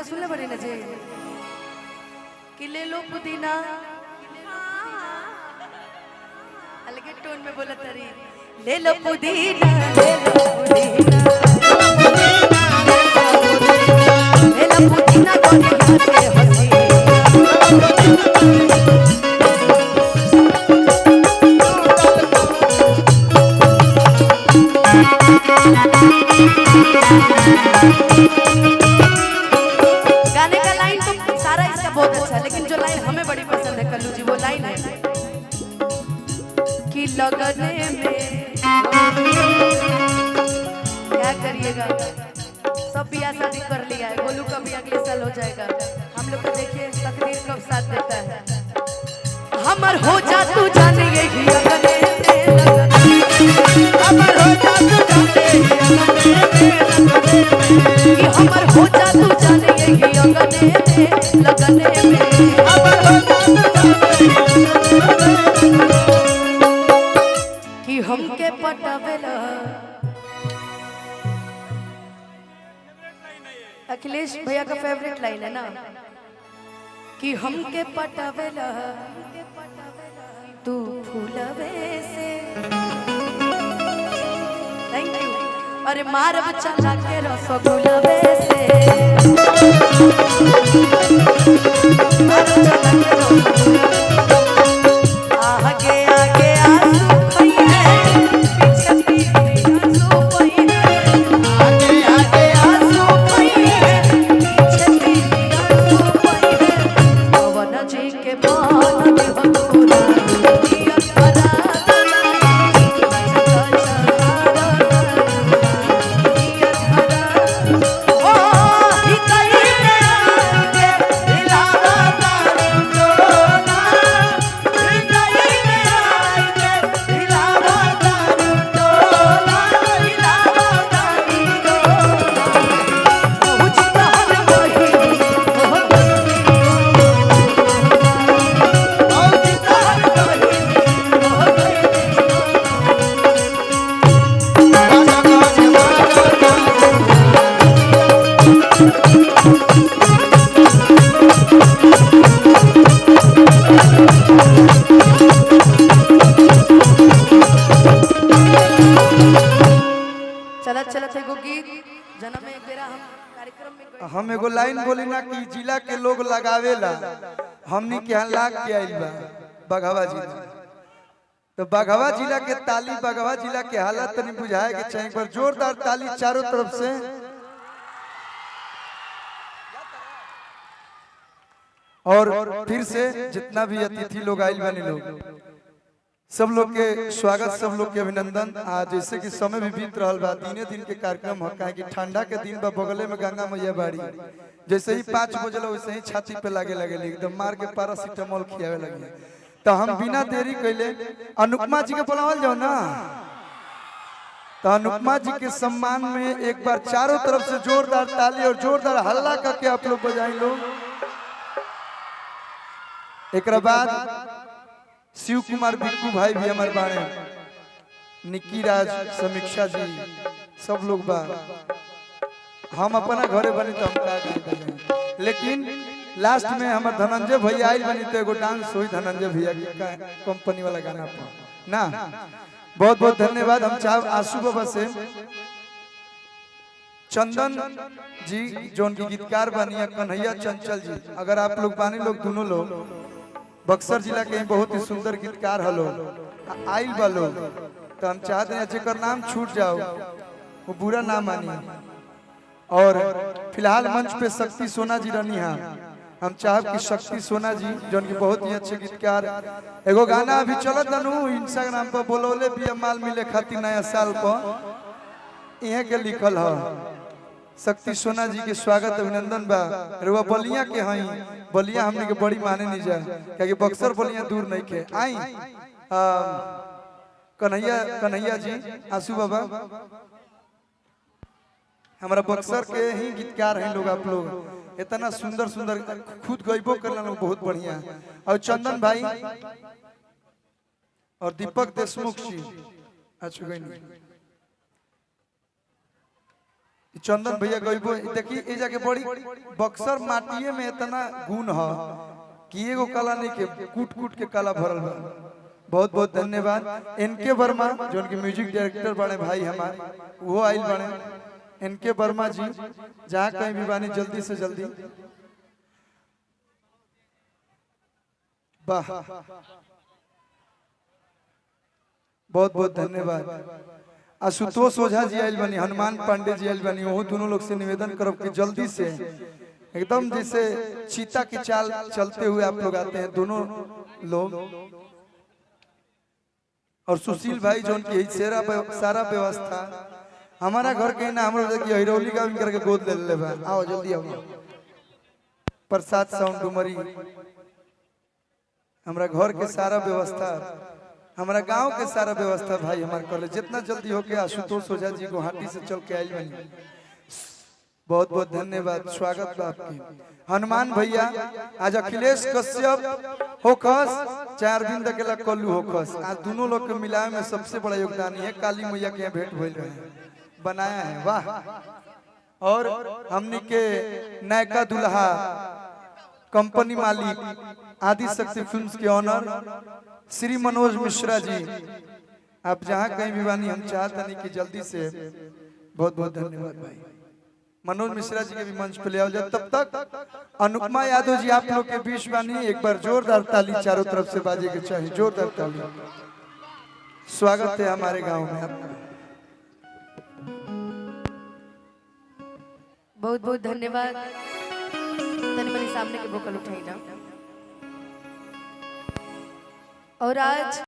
सुनले बड़ी ना जी कि ले लो पुदीना अलग टोन में बोला तरी ले लो पुदीना ले लो पुदीना ले लो पुदीना दुनिया के हंसी गाने का लाइन तो सारा इसका बहुत अच्छा, लेकिन जो लाइन हमें बड़ी पसंद है कल्लू जी, वो लाइन है कि लगने में क्या करिएगा, सब बिया शादी कर लिया है, गोलू का भी अगले साल हो जाएगा, हम लोग को देखिए तकदीर कब साथ देता है। हमर हो जा तू जाने यही लगने में हमर हो जा तू जाने हमर हो जा तू जाने यही लगने में हमर हो जा तू कि हमके पटावेला अखिलेश भैया का फेवरेट लाइन है ना कि हमके पटावेला तू फूलवे से। Thank you. अरे मारब चला के रसगुल्लवे से आगे आगे आंसू पहिए पीछे पीछे आंसू पहिए आगे आगे आंसू पहिए पीछे पीछे आंसू पहिए पवन जी के मान में हो तोरा दिया करा हम एगो लाइन बोली ना कि जिला के लोग लगावेला हमनी के यहाँ लाग के आइल बा बघवा जिला, तो बघवा जिला के ताली बघवा जिला के हालत तनी बुझाए के चाहिए, पर जोरदार ताली चारों तरफ से। और फिर से जितना भी अतिथि लोग आइल बने लोग सब लोग के स्वागत, सब लोग के अभिनंदन। आज जैसे कि समय भी बीत रहा बा, दिने दिन के कार्यक्रम हो, काहे कि ठंडा के दिन बा, बगले में गंगा मैया बाड़ी, जैसे ही 5 बजे वैसे ही छाती पे लागे लगे एकदम मार के पैरासीटामोल खियावे लगे। तो हम बिना देरी कैले अनुपमा जी के बुलावल जाओ ना, तो अनुपमा जी के सम्मान में एक बार चारों तरफ से जोरदार ताली और जोरदार हल्ला करके आप लोग बजाई लो। एक बाद शिव कुमार बिक्कू भाई भी हमारे बारे, निक्की राज, समीक्षा जी, सब लोग बा। हम अपना घरे बनी तो हम का गाएं, लेकिन लास्ट में हमारे धनंजय भैया आई बनी तो एगो डांस हुई धनंजय भैया की कंपनी वाला गाना पर ना। बहुत बहुत धन्यवाद। हम चाह आंसू बाबा से चंदन जी जो उनकी गीतकार बनी, कन्हैया चंचल जी, अगर आप लोग बानी लोग दोनों लोग बक्सर जिला के बहुत ही सुंदर गीतकार हलो आइल बा लोग, तो हम चाहते हैं जेकर नाम छूट जाओ वो बुरा ना मानी। और फिलहाल मंच पे शक्ति सोना जी रनी है, हम चाहब कि शक्ति सोना जी जो उनके बहुत ही अच्छे गीतकार, एगो गाना अभी चलत नु इंस्टाग्राम पर बोलोले भी माल मिले खातिर नया साल पर इहे के लिखल है। शक्ति सोना जी के स्वागत अभिनंदन बा। रुआ बलिया के हई, बलिया हमने के बड़ी माने नहीं जा, क्योंकि बक्सर बलिया दूर नहीं के। आई कन्हैया जी, आंसू बाबा हमारा बक्सर के ही गीतकार हैं लोग, आप लोग इतना सुंदर सुंदर खुद गईबो करना लोग बहुत बढ़िया। और चंदन भाई और दीपक देशमुख जी, अच्छा चंदन भैया गइबो देखी ए जाके बड़ी बक्सर माटिए में इतना गुण है कि एगो कला नहीं के कूट कूट के कला भरल बा। बहुत बहुत धन्यवाद इनके वर्मा जो उनके म्यूजिक डायरेक्टर बने भाई हमारे वो आइल बने इनके वर्मा जी जहाँ कहीं भी बानी जल्दी से जल्दी वाह बहुत बहुत धन्यवाद। आशुतोष ओझा जी आइल बनी हनुमान पांडे जी आइल बनी वो दोनों लोग से निवेदन करब कि जल्दी से एकदम जैसे चीता की चाल चलते हुए आप लोग आते हैं दोनों लोग। और सुशील भाई जो उनकी सारा व्यवस्था हमारा घर के ना हम लोग हिरौली का करके गोद ले ले बा। आओ जल्दी आओ प्रसाद साउंड डुमरी हमारा घर के सारा व्यवस्था हमारा गांव के सारा व्यवस्था भाई हमारे कॉलेज जितना जल्दी हो के आशुतोष ओझा जी गुवाहाटी से चल के आइल बनी बहुत बहुत धन्यवाद स्वागत बा आपके। हनुमान भैया आज अखिलेश कश्यप होखस चाहे अरविंद अकेला कल्लू होखस आज दोनों लोग के मिलाए में सबसे बड़ा योगदान है काली मैया के यहाँ भेंट भइल रहे बनाया है वाह। और हमनी के नयका दुल्हा कंपनी मालिक आदि शक्ति फिल्म्स के ऑनर श्री मनोज मिश्रा जी आप जहाँ कहीं भी बानी हम चाहते नहीं कि जल्दी से बहुत बहुत धन्यवाद भाई मनोज मिश्रा जी के भी मंच पे ले आओ जाए। तब तक अनुपमा यादव जी आप लोग के बीच बानी एक बार जोरदार ताली चारों तरफ से बाजे के चाहिए जोरदार ताली स्वागत है हमारे गांव में आपका बहुत बहुत धन्यवाद। तनी मनी सामने के बोकल उठाई ना और आज